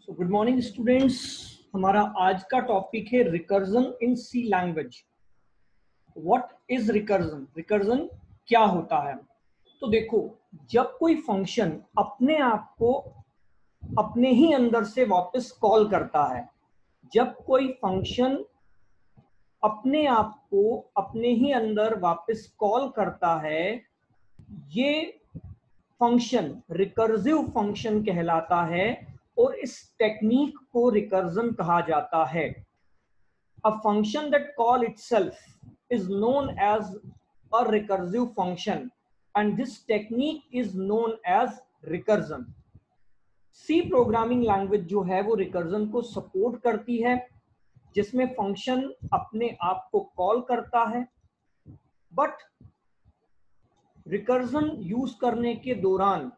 Good morning students. हमारा आज का टॉपिक है recursion in C language. What is recursion? Recursion क्या होता है? तो देखो, जब कोई फंक्शन अपने आप को अपने ही अंदर से वापस कॉल करता है, जब कोई फंक्शन अपने आप को अपने ही अंदर वापस कॉल करता है, ये फंक्शन रिकर्सिव फंक्शन कहलाता है और इस टेक्निक को रिकर्जन कहा जाता है। A function that call itself is known as a recursive function and this technique is known as recursion. C programming language जो है वो रिकर्जन को सपोर्ट करती है, जिसमें फंक्शन अपने आप को कॉल करता है, बट रिकर्जन यूज करने के दौरान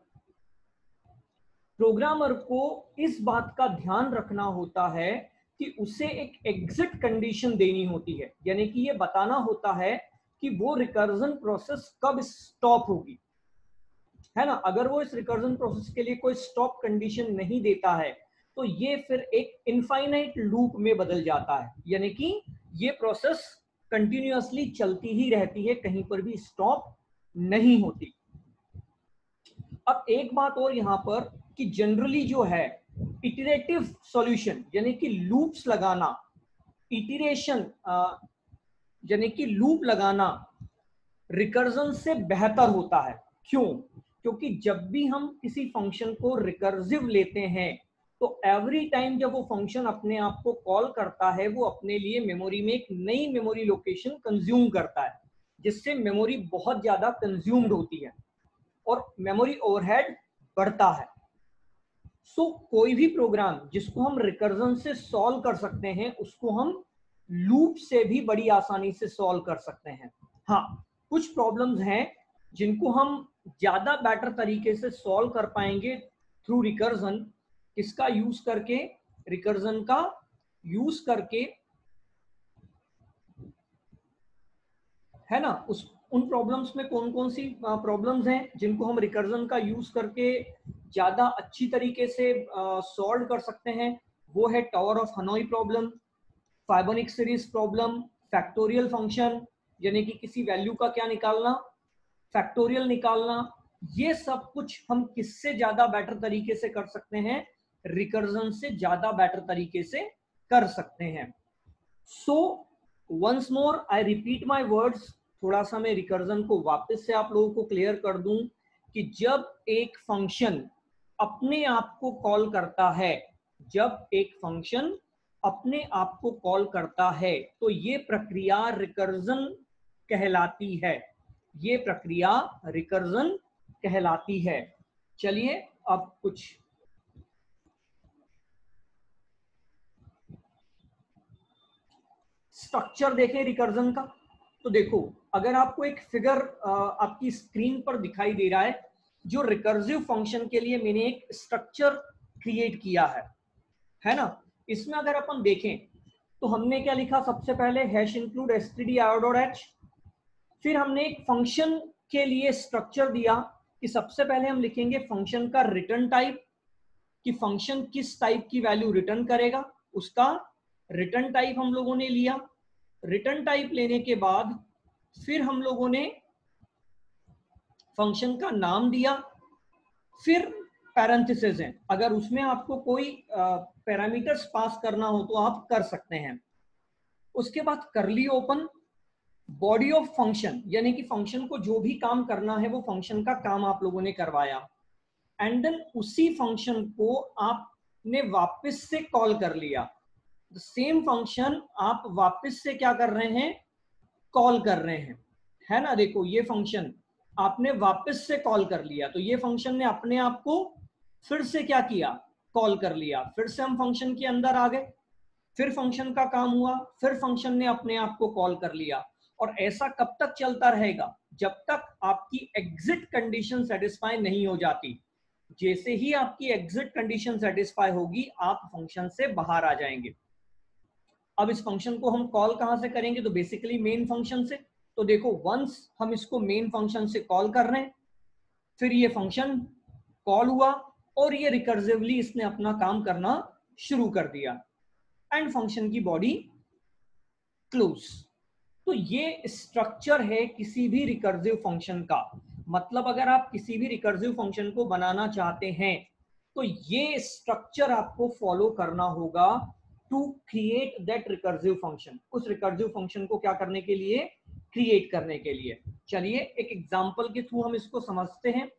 प्रोग्रामर को इस बात का ध्यान रखना होता है कि उसे एक एग्जिट कंडीशन देनी होती है, यानी कि ये बताना होता है कि वो रिकर्जन प्रोसेस कब स्टॉप होगी, है ना। अगर वो इस रिकर्जन प्रोसेस के लिए कोई स्टॉप कंडीशन नहीं देता है तो ये फिर एक इनफाइनाइट लूप में बदल जाता है, यानी कि ये प्रोसेस कंटिन्यूअसली चलती ही रहती है, कहीं पर भी स्टॉप नहीं होती। अब एक बात और यहां पर कि जनरली जो है इटरेटिव सॉल्यूशन यानी कि लूप्स लगाना, इटरेशन यानी कि लूप लगाना रिकर्जन से बेहतर होता है। क्यों? क्योंकि जब भी हम किसी फंक्शन को रिकर्सिव लेते हैं तो एवरी टाइम जब वो फंक्शन अपने आप को कॉल करता है, वो अपने लिए मेमोरी में एक नई मेमोरी लोकेशन कंज्यूम करता है, जिससे मेमोरी बहुत ज्यादा कंज्यूम्ड होती है और मेमोरी ओवरहेड बढ़ता है। सो कोई भी प्रोग्राम जिसको हम रिकर्जन से सॉल्व कर सकते हैं उसको हम लूप से भी बड़ी आसानी से सॉल्व कर सकते हैं। हाँ, कुछ प्रॉब्लम्स हैं जिनको हम ज्यादा बेटर तरीके से सॉल्व कर पाएंगे थ्रू रिकर्जन। किसका यूज करके? रिकर्जन का यूज करके, है ना। उन प्रॉब्लम्स में कौन कौन सी प्रॉब्लम्स हैं जिनको हम रिकर्जन का यूज करके ज्यादा अच्छी तरीके से सॉल्व कर सकते हैं? वो है tower of Hanoi problem, Fibonacci series problem, factorial function यानी कि किसी वैल्यू का क्या निकालना, फैक्टोरियल निकालना। ये सब कुछ हम किससे ज्यादा बेटर तरीके से कर सकते हैं? रिकर्जन से ज्यादा बेटर तरीके से कर सकते हैं। So once more I repeat my words, थोड़ा सा मैं रिकर्जन को वापस से आप लोगों को क्लियर कर दूं कि जब एक फंक्शन अपने आप को कॉल करता है, जब एक फंक्शन अपने आप को कॉल करता है तो ये प्रक्रिया रिकर्जन कहलाती है, ये प्रक्रिया रिकर्जन कहलाती है। चलिए अब कुछ स्ट्रक्चर देखें रिकर्जन का। तो देखो, अगर आपको एक फिगर आपकी स्क्रीन पर दिखाई दे रहा है, जो रिकर्सिव फंक्शन के लिए मैंने एक स्ट्रक्चर क्रिएट किया है ना। इसमें अगर अपन देखें तो हमने क्या लिखा? सबसे पहले हैश इंक्लूड stdio.h, फिर हमने एक फंक्शन के लिए स्ट्रक्चर दिया कि सबसे पहले हम लिखेंगे फंक्शन का रिटर्न टाइप, कि फंक्शन किस टाइप की वैल्यू रिटर्न करेगा, उसका रिटर्न टाइप हम लोगों ने लिया। रिटर्न टाइप लेने के बाद फिर हम लोगों ने फंक्शन का नाम दिया, फिर पैरेंथेसिस हैं, अगर उसमें आपको कोई पैरामीटर्स पास करना हो तो आप कर सकते हैं। उसके बाद करली ओपन, बॉडी ऑफ फंक्शन यानी कि फंक्शन को जो भी काम करना है वो फंक्शन का काम आप लोगों ने करवाया, एंड देन उसी फंक्शन को आपने वापस से कॉल कर लिया। सेम फंक्शन आप वापस से क्या कर रहे हैं? कॉल कर रहे हैं, है ना। देखो, ये फंक्शन आपने वापस से कॉल कर लिया, तो ये फंक्शन ने अपने आप को फिर से क्या किया? कॉल कर लिया। फिर से हम फंक्शन के अंदर आ गए, फिर फंक्शन का काम हुआ, फिर फंक्शन ने अपने आप को कॉल कर लिया। और ऐसा कब तक चलता रहेगा? जब तक आपकी एग्जिट कंडीशन सेटिस्फाई नहीं हो जाती। जैसे ही आपकी एग्जिट कंडीशन सेटिस्फाई होगी आप फंक्शन से बाहर आ जाएंगे। अब इस फंक्शन को हम कॉल कहां से करेंगे? तो बेसिकली मेन फंक्शन से। तो देखो, वंस हम इसको मेन फंक्शन से कॉल कर रहे हैं, फिर ये फंक्शन कॉल हुआ और ये रिकर्सिवली इसने अपना काम करना शुरू कर दिया एंड फंक्शन की बॉडी क्लोज। तो ये स्ट्रक्चर है किसी भी रिकर्सिव फंक्शन का। मतलब अगर आप किसी भी रिकर्सिव फंक्शन को बनाना चाहते हैं तो ये स्ट्रक्चर आपको फॉलो करना होगा to create that recursive function. उस रिकर्सिव फंक्शन को क्या करने के लिए? क्रिएट करने के लिए। चलिए एक एग्जांपल के थ्रू हम इसको समझते हैं।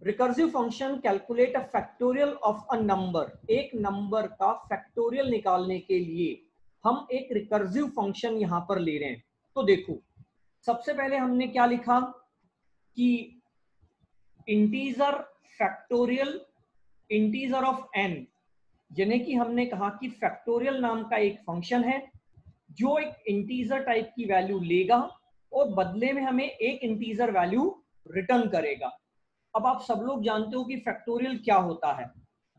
Recursive function calculate a factorial of a number. एक नंबर का फैक्टोरियल निकालने के लिए हम एक रिकर्सिव फंक्शन यहां पर ले रहे हैं। तो देखो सबसे पहले हमने क्या लिखा कि integer factorial integer of n, यानी कि हमने कहा कि फैक्टोरियल नाम का एक फंक्शन है जो एक इंटीजर टाइप की वैल्यू लेगा और बदले में हमें एक इंटीजर वैल्यू रिटर्न करेगा। अब आप सब लोग जानते हो कि फैक्टोरियल क्या होता है।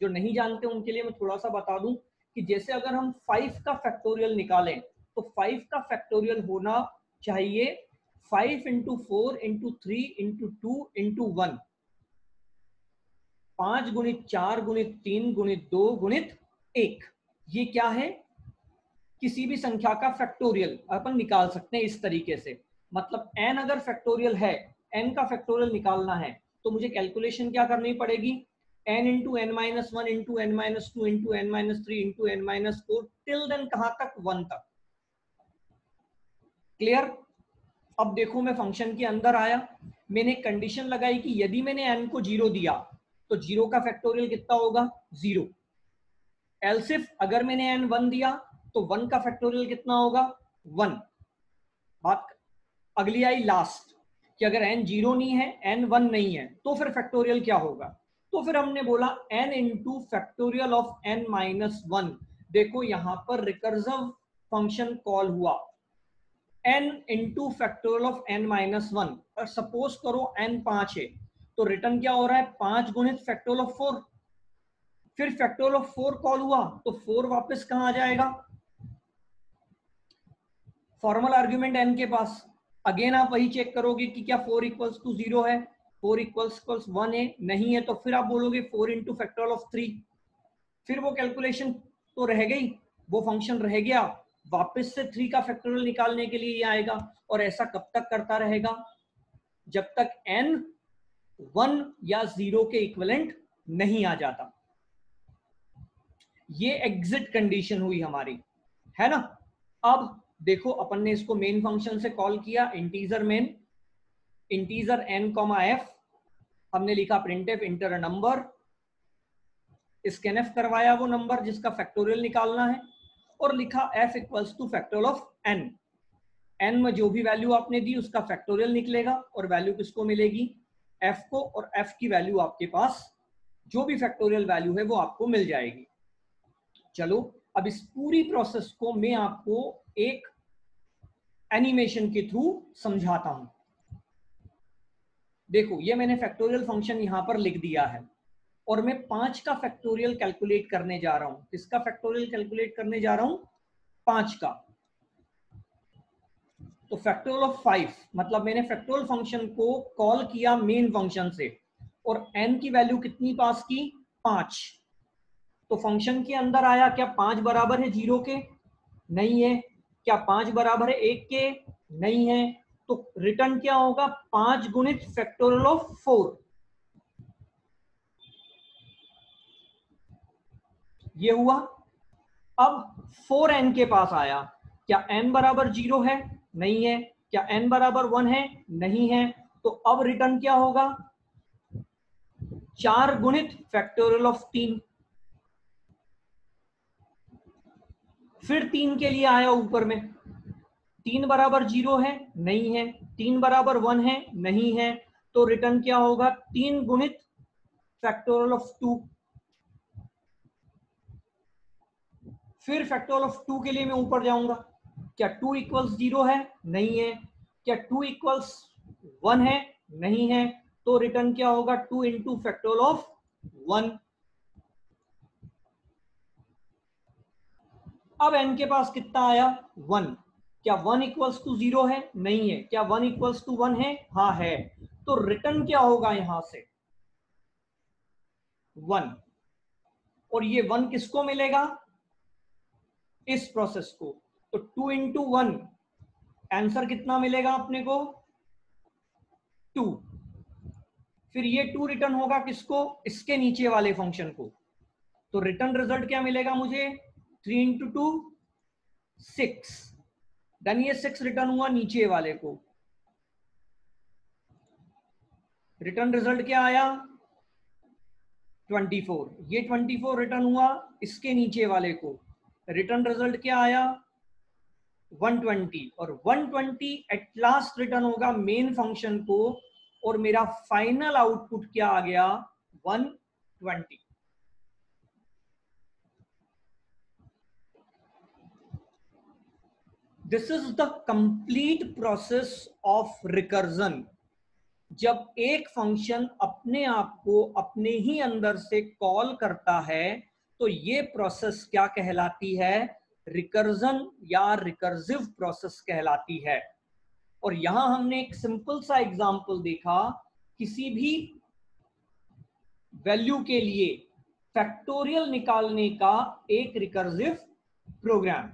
जो नहीं जानते उनके लिए मैं थोड़ा सा बता दूं कि जैसे अगर हम 5 का फैक्टोरियल निकालें तो 5 का फैक्टोरियल होना चाहिए 5 इंटू 4 इंटू 3 इंटू 2 इंटू 1, 5 गुणित 4 गुणित 3 गुणित 2 गुणित 1। ये क्या है? किसी भी संख्या का फैक्टोरियल अपन निकाल सकते हैं इस तरीके से। मतलब n अगर फैक्टोरियल है, n का फैक्टोरियल निकालना है तो मुझे कैलकुलेशन क्या करनी पड़ेगी? n into n minus one into n minus two into n minus three into n minus four till then कहां तक? 1 तक। क्लियर? अब देखो मैं फंक्शन के अंदर आया, मैंने कंडीशन लगाई कि यदि मैंने n को 0 दिया तो 0 का फैक्टोरियल कितना होगा? 0। एल्सिफ अगर मैंने n 1 दिया तो 1 का फैक्टोरियल कितना होगा? 1। बात अगली आई लास्ट कि अगर n 0 नहीं है, n 1 नहीं है तो फिर फैक्टोरियल क्या होगा? तो फिर हमने बोला n into factorial of n minus one. देखो यहां पर रिकर्सिव फंक्शन कॉल हुआ n into factorial of n minus one. और सपोज करो n 5 है तो रिटर्न क्या हो रहा है? 5 गुणित फैक्टोरियल ऑफ 4। फिर फैक्टोरियल ऑफ 4 कॉल हुआ तो 4 वापस कहां आ जाएगा? फॉर्मल आर्ग्यूमेंट n के पास। अगेन आप वही चेक करोगे कि क्या 4 इक्वल्स टू 0 है, 4 इक्वल्स 1 है, नहीं है तो फिर आप बोलोगे 4 इंटू फैक्टोरियल ऑफ 3। फिर वो कैलकुलेशन तो रह गई, वो फंक्शन रह गया, वापस से 3 का फैक्टोरियल निकालने के लिए ये आएगा। और ऐसा कब तक करता रहेगा? जब तक n 1 या 0 के इक्विवेलेंट नहीं आ जाता। ये एग्जिट कंडीशन हुई हमारी, है ना। अब देखो अपन ने इसको मेन फंक्शन से कॉल किया, integer main, integer n comma f। हमने लिखा print F inter a number, scanf करवाया वो नंबर जिसका फैक्टोरियल निकालना है और लिखा f equals two factorial of n। n में जो भी वैल्यू आपने दी उसका फैक्टोरियल निकलेगा और वैल्यू किसको मिलेगी? f को। और f की वैल्यू आपके पास जो भी फैक्टोरियल वैल्यू है वो आपको मिल जाएगी। चलो अब इस पूरी प्रोसेस को मैं आपको एक एनिमेशन के थ्रू समझाता हूं। देखो ये मैंने फैक्टोरियल फंक्शन यहां पर लिख दिया है और मैं 5 का फैक्टोरियल कैलकुलेट करने जा रहा हूं। किसका फैक्टोरियल कैलकुलेट करने जा रहा हूं? 5 का। तो फैक्टोरियल ऑफ 5 मतलब मैंने फैक्टोरियल फंक्शन को कॉल किया मेन फंक्शन से और n की वैल्यू कितनी पास की? 5। तो फंक्शन के अंदर आया, क्या 5 बराबर है 0 के? नहीं है। क्या 5 बराबर है 1 के? नहीं है। तो रिटर्न क्या होगा? 5 गुणित फैक्टोरियल ऑफ 4। ये हुआ। अब 4n के पास आया, क्या n बराबर 0 है? नहीं है। क्या n बराबर 1 है? नहीं है। तो अब रिटर्न क्या होगा? 4 गुणित फैक्टोरियल ऑफ 3। फिर 3 के लिए आया ऊपर में, 3 बराबर 0 है? नहीं है। 3 बराबर 1 है? नहीं है। तो रिटर्न क्या होगा? 3 गुणित फैक्टोरियल ऑफ 2। फिर फैक्टोरियल ऑफ 2 के लिए मैं ऊपर जाऊंगा, क्या 2 इक्वल्स 0 है? नहीं है। क्या 2 इक्वल्स 1 है? नहीं है। तो रिटर्न क्या होगा? 2 इंटू फैक्टोरियल ऑफ 1। अब n के पास कितना आया? 1। क्या 1 इक्वल्स टू 0 है? नहीं है। क्या 1 इक्वल्स टू 1 है? हाँ है। तो रिटर्न क्या होगा यहां से? 1। और ये 1 किसको मिलेगा? इस प्रोसेस को। तो 2 इंटू 1, आंसर कितना मिलेगा अपने को? 2। फिर ये 2 रिटर्न होगा किसको? इसके नीचे वाले फंक्शन को। तो रिटर्न रिजल्ट क्या मिलेगा मुझे? 3 इंटू 2 6। देन ये 6 रिटर्न हुआ नीचे वाले को। रिटर्न रिजल्ट क्या आया? 24। ये 24 रिटर्न हुआ इसके नीचे वाले को। रिटर्न रिजल्ट क्या आया? 120। और 120 एट लास्ट रिटर्न होगा मेन फंक्शन को, और मेरा फाइनल आउटपुट क्या आ गया? 120। This is the complete process of recursion. जब एक फंक्शन अपने आप को अपने ही अंदर से कॉल करता है तो ये प्रोसेस क्या कहलाती है? रिकर्जन या रिकर्सिव प्रोसेस कहलाती है। और यहां हमने एक सिंपल सा एग्जांपल देखा, किसी भी वैल्यू के लिए फैक्टोरियल निकालने का एक रिकर्सिव प्रोग्राम।